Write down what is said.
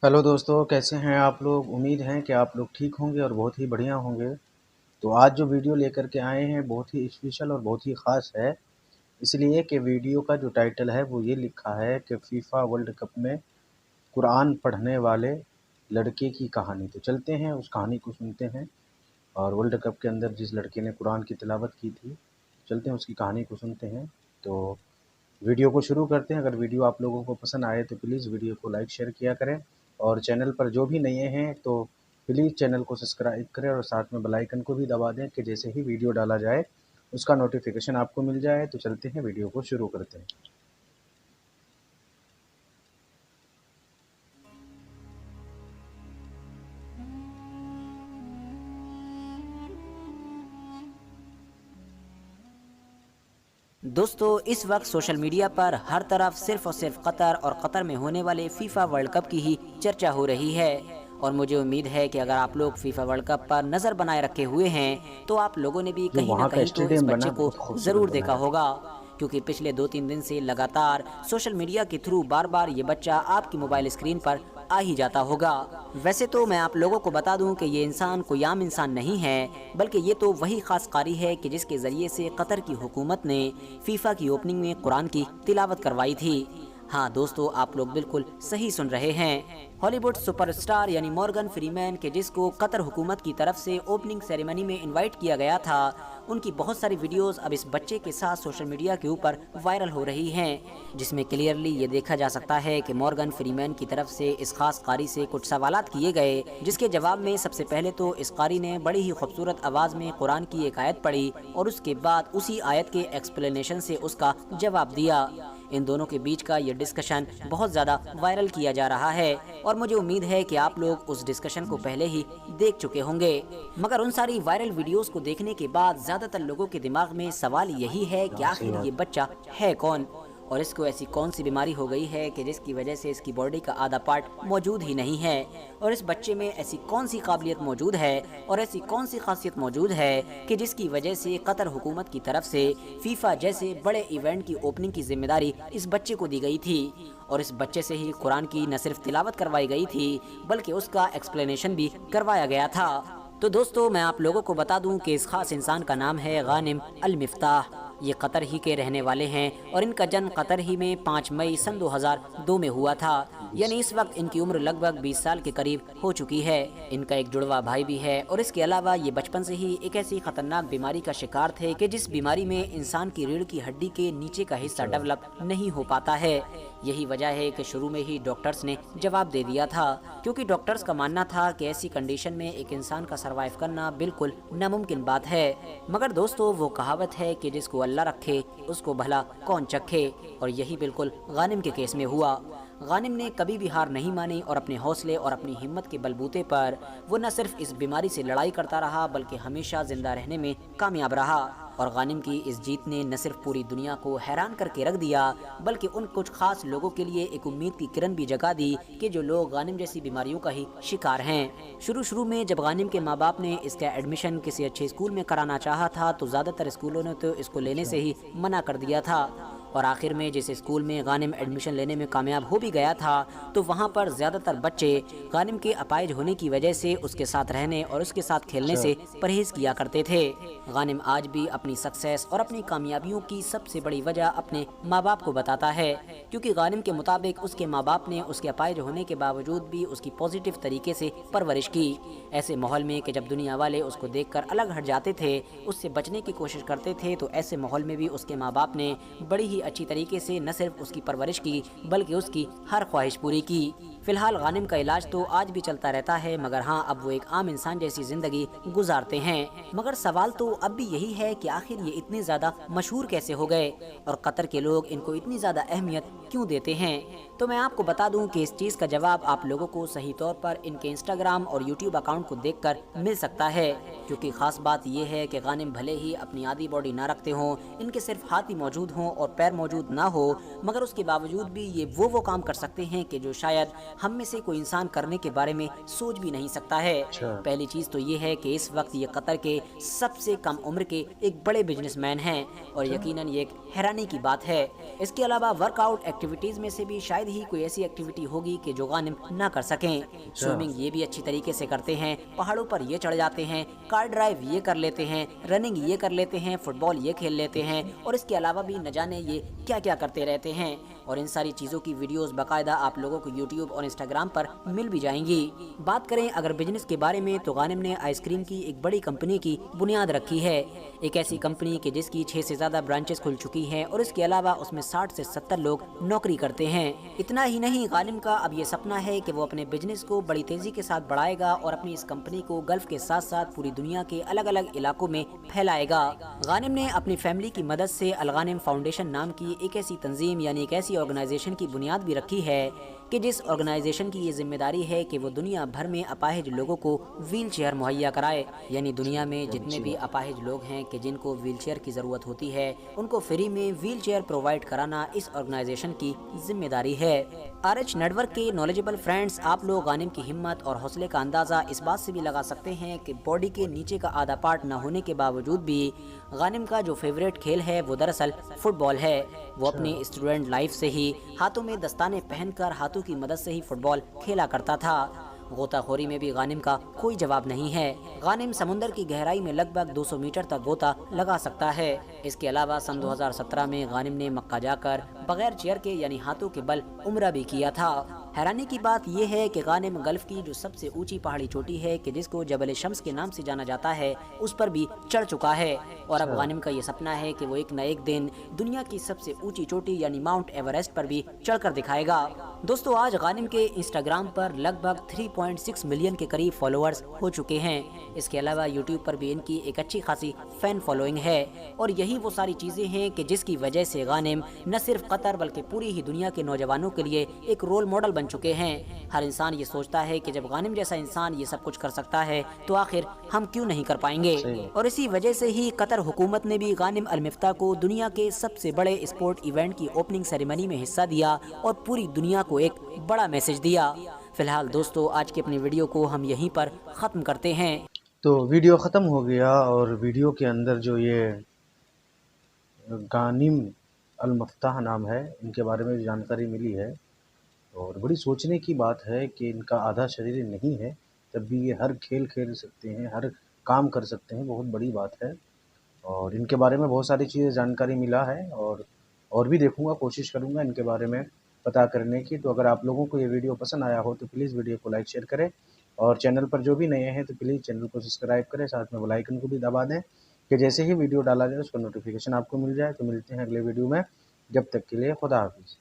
Hello दोस्तों, कैसे हैं आप लोग। उम्मीद है कि आप लोग ठीक होंगे और बहुत ही बढ़िया होंगे। तो आज जो वीडियो लेकर के आए हैं बहुत ही स्पेशल और बहुत ही ख़ास है, इसलिए कि वीडियो का जो टाइटल है वो ये लिखा है कि फीफा वर्ल्ड कप में कुरान पढ़ने वाले लड़के की कहानी। तो चलते हैं उस कहानी को सुनते हैं, और वर्ल्ड कप के अंदर जिस लड़के ने कुरान की तिलावत की थी, चलते हैं उसकी कहानी को सुनते हैं। तो वीडियो को शुरू करते हैं। अगर वीडियो आप लोगों को पसंद आए तो प्लीज़ वीडियो को लाइक शेयर किया करें, और चैनल पर जो भी नए हैं तो प्लीज़ चैनल को सब्सक्राइब करें और साथ में बेल आइकन को भी दबा दें कि जैसे ही वीडियो डाला जाए उसका नोटिफिकेशन आपको मिल जाए। तो चलते हैं, वीडियो को शुरू करते हैं। दोस्तों, इस वक्त सोशल मीडिया पर हर तरफ सिर्फ और सिर्फ कतर और कतर में होने वाले फीफा वर्ल्ड कप की ही चर्चा हो रही है। और मुझे उम्मीद है कि अगर आप लोग फीफा वर्ल्ड कप पर नज़र बनाए रखे हुए हैं तो आप लोगों ने भी जो कहीं ना वहाँ का कहीं तो इस स्टेडियम बच्चे बना को बहुत खूबसूरत ज़रूर बना देखा है। होगा, क्योंकि पिछले 2-3 दिन से लगातार सोशल मीडिया के थ्रू बार बार ये बच्चा आपकी मोबाइल स्क्रीन पर आ ही जाता होगा। वैसे तो मैं आप लोगों को बता दूं कि ये इंसान कोई आम इंसान नहीं है, बल्कि ये तो वही खास कारी है कि जिसके ज़रिए से कतर की हुकूमत ने फीफा की ओपनिंग में कुरान की तिलावत करवाई थी। हाँ दोस्तों, आप लोग बिल्कुल सही सुन रहे हैं। हॉलीवुड सुपरस्टार यानी मॉर्गन फ्रीमैन के जिसको कतर हुकूमत की तरफ से ओपनिंग सेरेमनी में इनवाइट किया गया था, उनकी बहुत सारी वीडियोस अब इस बच्चे के साथ सोशल मीडिया के ऊपर वायरल हो रही हैं, जिसमें क्लियरली ये देखा जा सकता है कि मॉर्गन फ्रीमैन की तरफ से इस खास कारी से कुछ सवालात किए गए, जिसके जवाब में सबसे पहले तो इस कारी ने बड़ी ही खूबसूरत आवाज़ में कुरान की एक आयत पढ़ी और उसके बाद उसी आयत के एक्सप्लेनेशन से उसका जवाब दिया। इन दोनों के बीच का ये डिस्कशन बहुत ज़्यादा वायरल किया जा रहा है और मुझे उम्मीद है कि आप लोग उस डिस्कशन को पहले ही देख चुके होंगे। मगर उन सारी वायरल वीडियोस को देखने के बाद ज़्यादातर लोगों के दिमाग में सवाल यही है कि सही आखिर ये बात। बच्चा है कौन, और इसको ऐसी कौन सी बीमारी हो गई है कि जिसकी वजह से इसकी बॉडी का आधा पार्ट मौजूद ही नहीं है, और इस बच्चे में ऐसी कौन सी काबिलियत मौजूद है और ऐसी कौन सी खासियत मौजूद है कि जिसकी वजह से कतर हुकूमत की तरफ से फीफा जैसे बड़े इवेंट की ओपनिंग की जिम्मेदारी इस बच्चे को दी गई थी, और इस बच्चे से ही कुरान की न सिर्फ तिलावत करवाई गई थी बल्कि उसका एक्सप्लेनेशन भी करवाया गया था। तो दोस्तों, मैं आप लोगों को बता दूं कि इस खास इंसान का नाम है गानिम अल मिफ्ताह। ये कतर ही के रहने वाले हैं और इनका जन्म कतर ही में 5 मई सन 2002 में हुआ था, यानी इस वक्त इनकी उम्र लगभग 20 साल के करीब हो चुकी है। इनका एक जुड़वा भाई भी है और इसके अलावा ये बचपन से ही एक ऐसी खतरनाक बीमारी का शिकार थे कि जिस बीमारी में इंसान की रीढ़ की हड्डी के नीचे का हिस्सा डेवलप नहीं हो पाता है। यही वजह है कि शुरू में ही डॉक्टर्स ने जवाब दे दिया था, क्योंकि डॉक्टर्स का मानना था कि ऐसी कंडीशन में एक इंसान का सरवाइव करना बिल्कुल नामुमकिन बात है। मगर दोस्तों, वो कहावत है कि जिसको अल्लाह रखे उसको भला कौन चखे, और यही बिल्कुल गानिम के केस में हुआ। गानिम ने कभी भी हार नहीं मानी और अपने हौसले और अपनी हिम्मत के बलबूते पर वो न सिर्फ इस बीमारी से लड़ाई करता रहा बल्कि हमेशा जिंदा रहने में कामयाब रहा। और गानिम की इस जीत ने न सिर्फ पूरी दुनिया को हैरान करके रख दिया बल्कि उन कुछ खास लोगों के लिए एक उम्मीद की किरण भी जगा दी कि जो लोग गानिम जैसी बीमारियों का ही शिकार हैं। शुरू में जब गानिम के माँ बाप ने इसका एडमिशन किसी अच्छे स्कूल में कराना चाहा था तो ज़्यादातर स्कूलों ने तो इसको लेने से ही मना कर दिया था, और आखिर में जिस स्कूल में गानिम एडमिशन लेने में कामयाब हो भी गया था तो वहाँ पर ज़्यादातर बच्चे गानिम के अपाहिज होने की वजह से उसके साथ रहने और उसके साथ खेलने से परहेज़ किया करते थे। गानिम आज भी अपनी सक्सेस और अपनी कामयाबियों की सबसे बड़ी वजह अपने माँ बाप को बताता है, क्योंकि गानिम के मुताबिक उसके माँ बाप ने उसके अपाहिज होने के बावजूद भी उसकी पॉजिटिव तरीके से परवरिश की। ऐसे माहौल में कि जब दुनिया वाले उसको देखकर अलग हट जाते थे, उससे बचने की कोशिश करते थे, तो ऐसे माहौल में भी उसके माँ बाप ने बड़ी ही अच्छी तरीके से न सिर्फ उसकी परवरिश की बल्कि उसकी हर ख्वाहिश पूरी की। फिलहाल गानिम का इलाज तो आज भी चलता रहता है, मगर हाँ, अब वो एक आम इंसान जैसी जिंदगी गुजारते हैं। मगर सवाल तो अब भी यही है कि आखिर ये इतने ज़्यादा मशहूर कैसे हो गए और कतर के लोग इनको इतनी ज़्यादा अहमियत क्यों देते हैं। तो मैं आपको बता दूं कि इस चीज़ का जवाब आप लोगों को सही तौर पर इनके इंस्टाग्राम और यूट्यूब अकाउंट को देखकर मिल सकता है, क्योंकि ख़ास बात यह है कि गानिम भले ही अपनी आधी बॉडी ना रखते हों, इनके सिर्फ हाथ ही मौजूद हों और पैर پیر موجود نہ ہو مگر اس کے باوجود بھی یہ وہ کام کر سکتے ہیں کہ جو شاید ہم میں سے کوئی انسان کرنے کے بارے میں سوچ بھی نہیں سکتا ہے۔ اچھا پہلی چیز تو یہ ہے کہ اس وقت یہ قطر کے سب سے کم عمر کے ایک بڑے بزنس مین ہیں اور اچھا یقیناً یہ ایک حیرانی کی بات ہے۔ اس کے علاوہ ورک آؤٹ ایکٹیویٹیز میں سے بھی شاید ہی کوئی ایسی ایکٹیویٹی ہوگی کہ جو غانم نہ کر سکیں۔ اچھا سوئمنگ یہ بھی اچھی طریقے سے کرتے ہیں، پہاڑوں پر یہ چڑھ جاتے ہیں، کار ڈرائیو یہ کر لیتے ہیں، رننگ یہ کر لیتے ہیں، فٹ بال یہ کھیل لیتے ہیں اور اس کے علاوہ بھی نہ جانے یہ کیا کیا کرتے رہتے ہیں۔ اور ان ساری چیزوں کی ویڈیوز باقاعدہ آپ لوگوں کو یوٹیوب اور انسٹاگرام پر مل بھی جائیں گی۔ بات کریں اگر بزنس کے بارے میں تو غانم نے آئس کریم کی ایک بڑی کمپنی کی بنیاد رکھی ہے، ایک ایسی کمپنی کہ جس کی 6 سے زیادہ برانچز کھل چکی ہیں اور اس کے علاوہ اس میں 60 سے 70 لوگ نوکری کرتے ہیں۔ اتنا ہی نہیں، غانم کا اب یہ سپنا ہے کہ وہ اپنے بزنس کو بڑی تیزی کے ساتھ بڑھائے گا اور اپنی اس کمپنی کو گلف کے ساتھ ساتھ پوری دنیا کے الگ الگ علاقوں میں پھیلائے گا۔ غانم نے اپنی فیملی کی مدد سے الغانم فاؤنڈیشن نام کی ایک ایسی تنظیم یعنی ایک ایسی آرگنائزیشن کی بنیاد بھی رکھی ہے کہ جس آرگنائزیشن کی یہ ذمہ داری ہے کہ وہ دنیا بھر میں اپاہج لوگوں کو ویل چیئر مہیا کرائے، یعنی دنیا میں جتنے بھی اپاہج لوگ ہیں کہ جن کو ویل چیئر کی ضرورت ہوتی ہے ان کو فری میں ویل چیئر پرووائڈ کرانا اس آرگنائزیشن کی ذمہ داری ہے۔ RH نیٹ ورک کے نالجبل فرینڈز، آپ لوگ غانم کی ہمت اور حوصلے کا اندازہ اس بات سے بھی لگا سکتے ہیں کہ باڈی کے نیچے کا آدھا پارٹ نہ ہونے کے باوجود بھی غانم کا جو فیوریٹ کھیل ہے وہ دراصل فٹ بال ہے۔ وہ اپنی اسٹوڈنٹ لائف سے ہی ہاتھوں میں دستانے پہن کر ہاتھوں کی مدد سے ہی فٹ بال کھیلا کرتا تھا۔ غوطہ خوری میں بھی غانم کا کوئی جواب نہیں ہے۔ غانم سمندر کی گہرائی میں لگ بھگ 200 میٹر تک غوطہ لگا سکتا ہے۔ اس کے علاوہ سن 2017 میں غانم نے مکہ جا کر بغیر چیئر کے یعنی ہاتھوں کے بل عمرہ بھی کیا تھا۔ حیرانی کی بات یہ ہے کہ غانم گلف کی جو سب سے اونچی پہاڑی چوٹی ہے کہ جس کو جبل شمس کے نام سے جانا جاتا ہے اس پر بھی چڑھ چکا ہے اور اب غانم کا یہ سپنا ہے کہ وہ ایک نہ ایک دن دنیا کی سب سے اونچی چوٹی یعنی ماؤنٹ ایوریسٹ پر بھی چڑھ کر دکھائے گا۔ دوستو آج غانم کے انسٹاگرام پر لگ بھگ 3.6 ملین کے قریب فالوورز ہو چکے ہیں۔ اس کے علاوہ یوٹیوب پر بھی ان کی ایک اچھی خاصی فین فالوئنگ ہے اور یہی وہ ساری چیزیں ہیں کہ جس کی وجہ سے غانم نہ صرف قطر بلکہ پوری ہی دنیا کے نوجوانوں کے لیے ایک رول ماڈل بن چکے ہیں۔ ہر انسان یہ سوچتا ہے کہ جب غانم جیسا انسان یہ سب کچھ کر سکتا ہے تو آخر ہم کیوں نہیں کر پائیں گے، اور اسی وجہ سے ہی قطر حکومت نے بھی غانم المفتاح کو دنیا کے سب سے بڑے اسپورٹ ایونٹ کی اوپننگ سیریمنی میں حصہ دیا اور پوری دنیا کو ایک بڑا میسج دیا۔ فی الحال دوستو آج کی اپنی ویڈیو کو ہم یہیں پر ختم کرتے ہیں۔ تو ویڈیو ختم ہو گیا اور ویڈیو کے اندر جو یہ غانم المفتاح نام ہے ان کے بارے میں جانکاری ملی ہے اور بڑی سوچنے کی بات ہے کہ ان کا آدھا شریر نہیں ہے تب بھی یہ ہر کھیل کھیل سکتے ہیں، ہر کام کر سکتے ہیں، بہت بڑی بات ہے۔ اور ان کے بارے میں بہت ساری چیزیں جانکاری ملا ہے اور بھی دیکھوں گا، کوشش کروں گا ان کے بارے میں پتہ کرنے کی۔ تو اگر آپ لوگوں کو یہ ویڈیو پسند آیا ہو تو پلیز ویڈیو کو لائک شیئر کریں اور چینل پر جو بھی نئے ہیں تو پلیز چینل کو سبسکرائب کریں، ساتھ میں بیل آئیکن کو بھی دبا دیں کہ جیسے ہی ویڈیو ڈالا جائے اس کا نوٹیفیکیشن آپ کو مل جائے۔ تو ملتے ہیں اگلے ویڈیو میں، جب تک کے لیے خدا حافظ۔